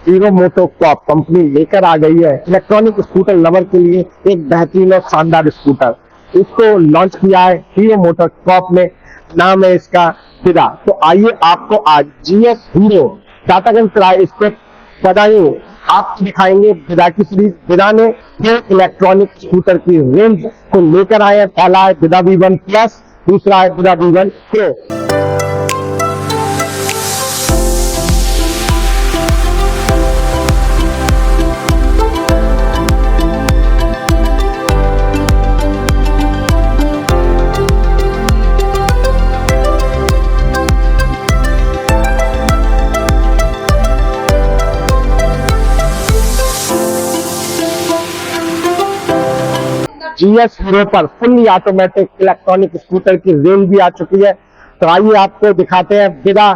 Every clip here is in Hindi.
हीरो मोटोकॉर्प कंपनी लेकर आ गई है इलेक्ट्रॉनिक स्कूटर लवर के लिए एक बेहतरीन और शानदार स्कूटर। इसको लॉन्च किया है हीरो मोटोकॉर्प ने, नाम है इसका फिदा। तो आइए आपको आज GS hero Tataganj tri step Badaun आपको दिखाएंगे फिदा की सीरीज। फिदा ने दो इलेक्ट्रॉनिक स्कूटर की रेंज को लेकर आए हैं। पहला है फिदा V1 प्लस, दूसरा है फिदा V1 प्रो। जीएस हीरो पर फुल्ली ऑटोमेटिक इलेक्ट्रॉनिक स्कूटर की रेंज भी आ चुकी है। तो आइए आपको दिखाते हैं फिदा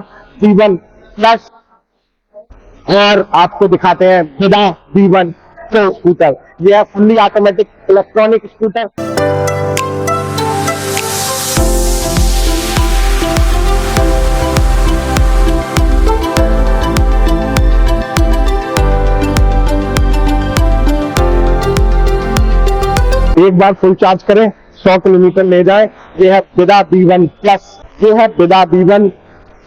V1 प्लस और आपको दिखाते हैं फिदा V1 प्रो स्कूटर। यह है फुल्ली ऑटोमेटिक इलेक्ट्रॉनिक स्कूटर। एक बार फुल चार्ज करें 100 किलोमीटर ले जाए। यह है फिदा V1 प्लस, यह है फिदा V1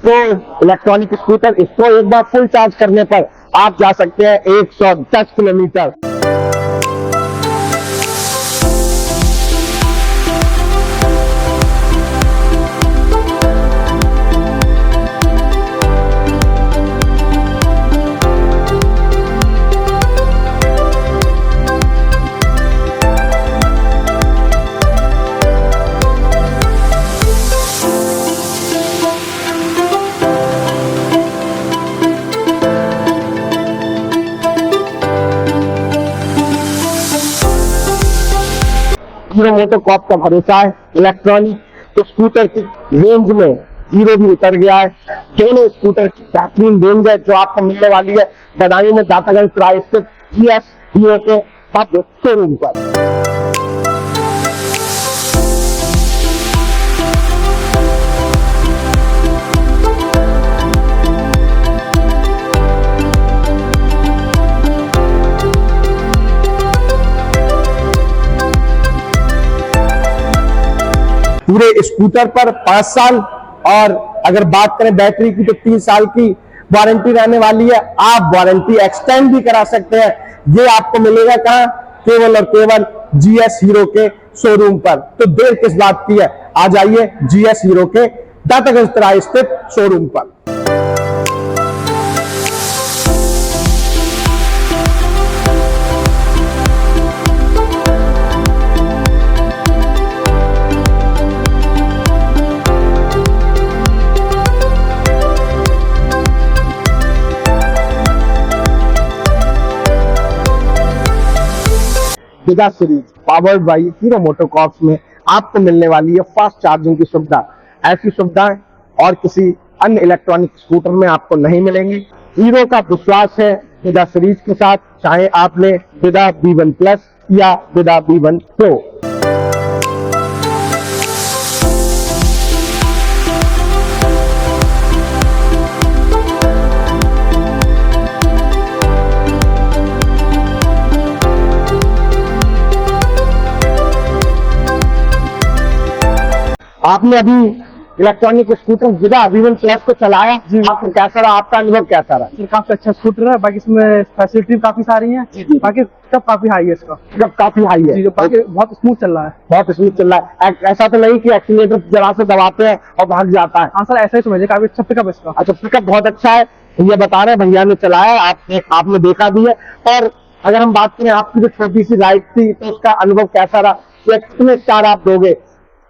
प्रो इलेक्ट्रॉनिक स्कूटर। इसको एक बार फुल चार्ज करने पर आप जा सकते हैं 110 किलोमीटर। हीरो मोटोकॉर्प का भरोसा है इलेक्ट्रॉनिक स्कूटर की रेंज में हीरो भी उतर गया है। दोनों स्कूटर की बेहतरीन रेंज है जो आपको मिलने वाली है बदायूं में टाटागंज ट्राई स्टेप जीएस हीरो के शोरूम पर। पूरे स्कूटर पर 5 साल और अगर बात करें बैटरी की तो 3 साल की वारंटी रहने वाली है। आप वारंटी एक्सटेंड भी करा सकते हैं। ये आपको मिलेगा कहां? केवल और केवल जीएस हीरो के शोरूम पर। तो देर किस बात की है, आ जाइए जीएस हीरो के टाटागंज ट्राई स्टेप शोरूम पर। फिदा series powered by hero MotoCorp में आपको मिलने वाली है फास्ट चार्जिंग की सुविधा। ऐसी सुविधाएं और किसी अन्य इलेक्ट्रॉनिक स्कूटर में आपको नहीं मिलेंगी। हीरो का विश्वास है फिदा सीरीज के साथ, चाहे आप ले फिदा V1 प्लस या फिदा V1 प्रो। आपने अभी इलेक्ट्रॉनिक स्कूटर फिदा V1 प्लस को चलाया जी, आपको कैसा रहा? आपका अनुभव कैसा रहा? काफी अच्छा स्कूटर है। बाकी इसमें फैसिलिटी काफी सारी हैं। बाकी सब काफी हाई है इसका, पिकअप काफी हाई है। बाकी बहुत स्मूथ चल रहा है। बहुत स्मूथ चल रहा है। ऐसा तो नहीं कि एक्सीलेटर जरा से दबाते हैं और भाग जाता है? हाँ सर, ऐसा ही समझिए, काफी अच्छा पिकअप इसका। अच्छा, पिकअप बहुत अच्छा है। ये बता रहे हैं भैया ने चलाया, आपने देखा भी है। और अगर हम बात करें आपकी जो छोटी सी राइड थी तो उसका अनुभव कैसा रहा? कितने स्टार आप दोगे?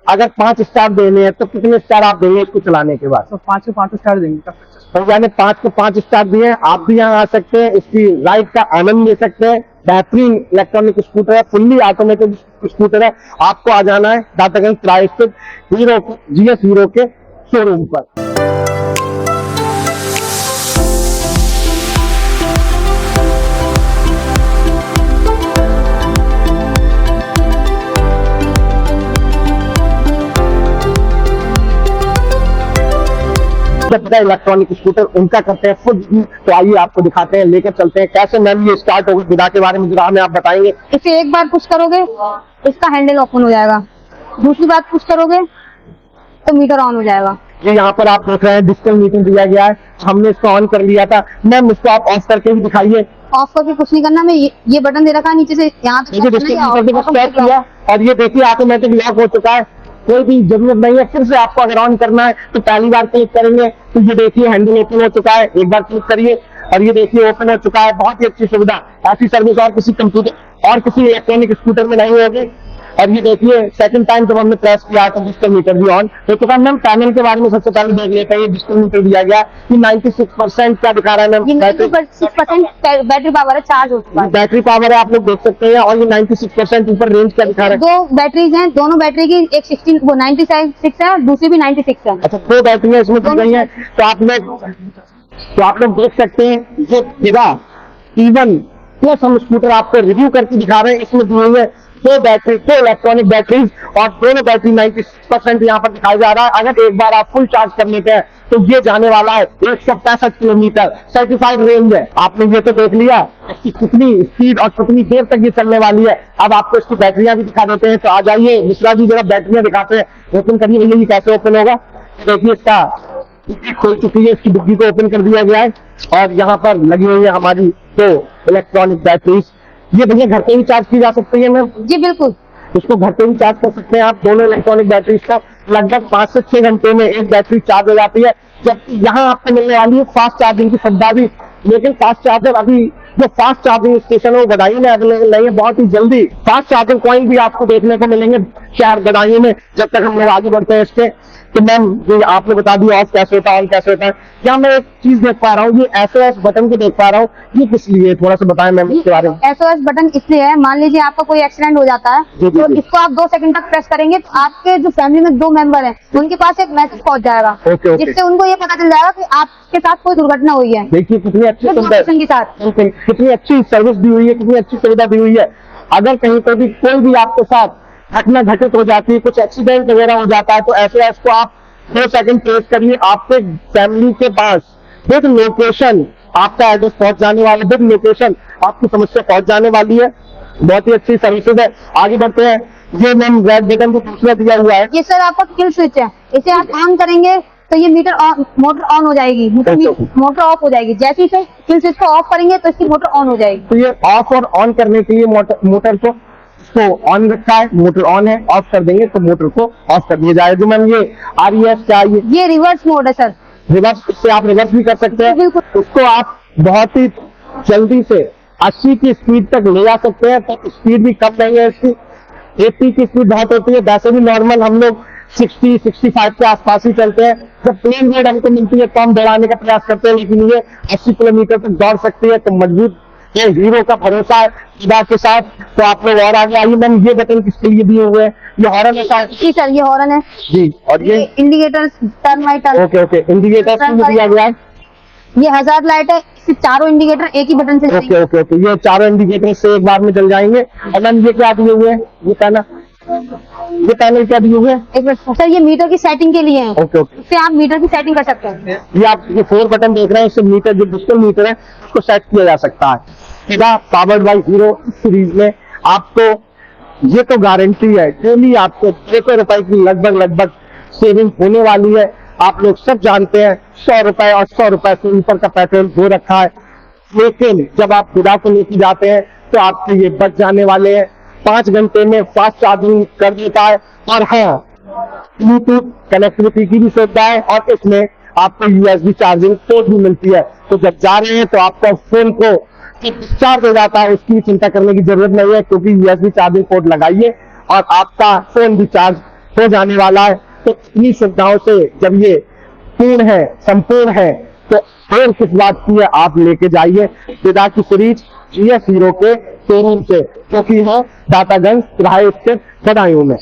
अगर 5 स्टार देने हैं तो कितने स्टार आप देंगे इसको चलाने के बाद? तो 5 से 5 स्टार देंगे। भैया ने 5 को 5 स्टार दिए। आप भी यहाँ आ सकते हैं, इसकी राइड का आनंद ले सकते हैं। बेहतरीन इलेक्ट्रॉनिक स्कूटर है, फुल्ली ऑटोमेटिक स्कूटर है। आपको आ जाना है Tataganj tri step hero GS hero के शोरूम पर। से पता है इलेक्ट्रॉनिक स्कूटर उनका करते हैं खुद। तो आइए आपको दिखाते हैं, लेकर चलते हैं कैसे मैम ये स्टार्ट होगा। फिदा के बारे में जरा हमें आप बताएंगे। इसे एक बार पुश करोगे इसका हैंडल ओपन हो जाएगा, दूसरी बार पुश करोगे तो मीटर ऑन हो जाएगा। ये यहाँ पर आप देख रहे हैं डिजिटल मीटर दिया गया है, हमने इसको ऑन कर लिया था। मैम इसको आप ऑफ करके भी दिखाइए। ऑफ करके कुछ नहीं करना, मैं ये बटन दे रखा है नीचे से यहाँ तक देखिए डिजिटल मीटर को स्टॉप किया और ये देखिए ऑटोमेटिक लॉक हो चुका है, कोई भी जरूरत नहीं है। फिर से आपको अगर ऑन करना है तो पहली बार क्लिक करेंगे तो ये देखिए हैंडल ओपन हो चुका है, एक बार क्लिक करिए और ये देखिए ओपन हो चुका है। बहुत ही अच्छी सुविधा, ऐसी सर्विस और किसी कंप्यूटर और किसी इलेक्ट्रॉनिक स्कूटर में नहीं होगी। और ये देखिए सेकंड टाइम जब हमने प्रेस किया तो डिजिटल मीटर भी ऑन हो चुका है। मैम पैनल के बारे में सबसे पहले देख लेते हैं। ये डिजिटल मीटर दिया गया कि 96% क्या दिखा रहा है मैम? 96% बैटरी पावर है, चार्ज हो चुका है। बैटरी पावर है, आप लोग देख सकते हैं। और ये 96% ऊपर रेंज क्या दिखा रहा है? दो बैटरीज हैं, दोनों बैटरी की एक 96 है, दूसरी भी 96 है। अच्छा, दो बैटरियां इसमें दी गई हैं। तो आप लोग देख सकते हैं ये फिदा इवन प्लस हम स्कूटर आपको रिव्यू करके दिखा रहे हैं। इसमें दी हुई है दो बैटरी, दो इलेक्ट्रॉनिक बैटरीज और दोनों बैटरी 96% यहाँ पर दिखाया जा रहा है। अगर एक बार आप फुल चार्ज कर लेते हैं तो ये जाने वाला है 165 किलोमीटर, सर्टिफाइड रेंज है। आपने ये तो देख लिया इसकी कितनी स्पीड और कितनी देर तक ये चलने वाली है। अब आपको इसकी बैटरियां भी दिखा देते हैं। तो आ जाइए मिश्रा जी, जरा बैटरियां दिखाते हैं। ओपन करिए भैया, ये कैसे ओपन होगा? देखिए इसका डिग्गी खोल चुकी है, इसकी डिग्गी को ओपन कर दिया गया है और यहाँ पर लगी हुई है हमारी दो इलेक्ट्रॉनिक बैटरीज। ये भैया घर पे भी चार्ज की जा सकती है मैम? जी बिल्कुल, इसको घर पे भी चार्ज कर सकते हैं आप। दोनों इलेक्ट्रॉनिक बैटरीज का लगभग 5 से 6 घंटे में एक बैटरी चार्ज हो जाती है। जबकि यहाँ आपको मिलने वाली है फास्ट चार्जिंग की सुविधा भी, लेकिन फास्ट चार्जर अभी जो फास्ट चार्जिंग स्टेशन है वो बदायूं में अवेलेबल नहीं है। बहुत ही जल्दी फास्ट चार्जिंग पॉइंट भी आपको देखने को मिलेंगे शहर बदायूं में, जब तक हम लोग आगे बढ़ते हैं इसके। तो मैम ये आपने बता दिया ऑफ कैसे होता है, ऑन कैसे होता है। क्या मैं एक चीज देख पा रहा हूँ, ये SOS बटन को देख पा रहा हूँ, ये किस लिए? थोड़ा सा बताएं मैम इसके बारे में। SOS बटन इसलिए है, मान लीजिए आपका कोई एक्सीडेंट हो जाता है जी, तो जी। इसको आप 2 सेकंड तक प्रेस करेंगे तो आपके जो फैमिली में 2 मेंबर हैं उनके पास एक मैसेज पहुंच जाएगा, ओके, ओके। जिससे उनको ये पता चल जाएगा कि आपके साथ कोई दुर्घटना हुई है देखिए कितनी अच्छी सुविधा, लोकेशन के साथ। कितनी अच्छी सर्विस दी हुई है, कितनी अच्छी सुविधा दी हुई है। अगर कहीं पर भी कोई भी आपके साथ घटना घटित हो जाती है, कुछ एक्सीडेंट वगैरह हो जाता है, तो SOS को आप 2 सेकंड प्रेस करिए, आपके फैमिली के पास विद लोकेशन आपका एड्रेस पहुंच जाने वाला, विद लोकेशन आपकी समस्या पहुंच जाने वाली है। बहुत ही अच्छी सर्विसेज है। आगे बढ़ते हैं। ये मैम रेड बटन को दूसरा दिया हुआ है। ये सर आपका किल स्विच है, इसे आप ऑन करेंगे तो ये मोटर ऑन हो जाएगी, मोटर ऑफ हो जाएगी। जैसे ही किल स्विच को ऑफ करेंगे तो इसकी मोटर ऑन हो जाएगी। तो ये ऑफ और ऑन करने के लिए मोटर को ऑन रखा है, मोटर ऑन है, ऑफ कर देंगे तो मोटर को ऑफ कर दिया जाएगा। जो मैम ये RES क्या है? ये रिवर्स मोड है सर, रिवर्स, इससे आप रिवर्स भी कर सकते हैं। बिल्कुल। उसको आप बहुत ही जल्दी से 80 की स्पीड तक ले जा सकते हैं, तो स्पीड भी कम नहीं है इसकी। 80 की स्पीड बहुत होती है, वैसे भी नॉर्मल हम लोग 60-65 के आसपास ही चलते हैं। जब प्लेन रोड हमको मिलती है तो हम दौड़ाने का प्रयास करते हैं, लेकिन ये 80 किलोमीटर तक दौड़ सकती है। तो मजबूत ये हीरो का भरोसा है फिदा के साथ। तो आप लोग और आगे आइए। मैम ये बटन किसके लिए दिए हुए हैं? ये हॉर्न है जी सर, ये हॉर्न है जी। और ये indicator, turn by turn. Okay okay, indicator भी दिया गया है। ये हजार्ड लाइट है, इससे चारों इंडिकेटर एक ही बटन से ओके ओके ओके, ये चारों इंडिकेटर से एक बार में जल जाएंगे। और मैम ये क्या दिए हुए हैं? ये पैनल क्या दिए हुए हैं? एक मिनट सर, ये मीटर की सेटिंग के लिए है, ओके ओके, इससे आप मीटर की सेटिंग कर सकते हैं। ये आप ये 4 बटन देख रहे हैं, इससे मीटर जो डिजिटल मीटर है उसको सेट किया जा सकता है। सीधा पावर्ड बाय हीरो सीरीज में आपको ये तो गारंटी है, डेली आपको 600 रुपए की लगभग सेविंग होने वाली है। आप लोग सब जानते हैं 100 रुपए और 100 रुपए से ऊपर का पेट्रोल हो रखा है, लेकिन जब आप फिदा को लेके जाते हैं तो आपके ये बच जाने वाले हैं। 5 घंटे में फास्ट चार्जिंग कर देता है और हाँ, ब्लूटूथ कनेक्टिविटी की भी सुविधा है और इसमें आपको USB चार्जिंग पोर्ट भी मिलती है। तो जब जा रहे हैं तो आपका फोन को डिस्चार्ज हो जाता है, उसकी चिंता करने की जरूरत नहीं है, क्योंकि USB चार्जिंग पोर्ट लगाइए और आपका फोन भी चार्ज हो जाने वाला है। तो इन्हीं सुविधाओं से जब ये पूर्ण है, संपूर्ण है, तो फिर किस बात की है, आप लेके जाइए फिदा की सीरीज GS हीरो के शोरूम से, क्योंकि है दातागंज तिराहे स्थित बदायूं में।